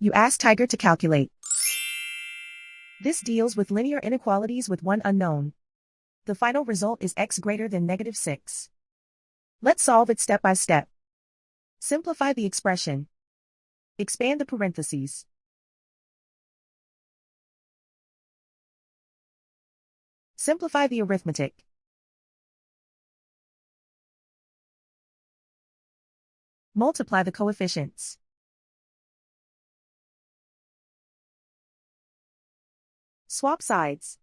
You ask Tiger to calculate. This deals with linear inequalities with one unknown. The final result is x greater than -6. Let's solve it step by step. Simplify the expression. Expand the parentheses. Simplify the arithmetic. Multiply the coefficients. Swap sides.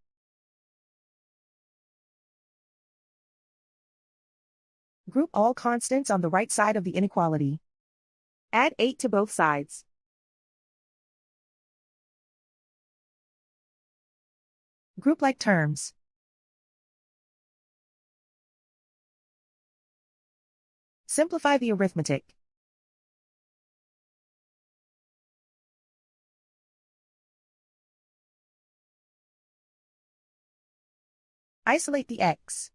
Group all constants on the right side of the inequality. Add 8 to both sides. Group like terms. Simplify the arithmetic. Isolate the x.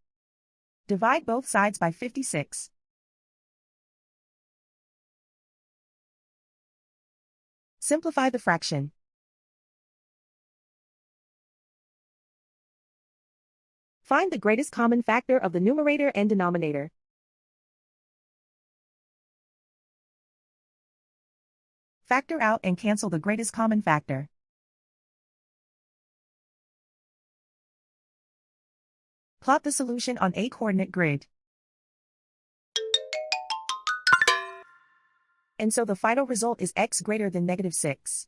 Divide both sides by 56. Simplify the fraction. Find the greatest common factor of the numerator and denominator. Factor out and cancel the greatest common factor. Plot the solution on a coordinate grid. And so the final result is x greater than -6.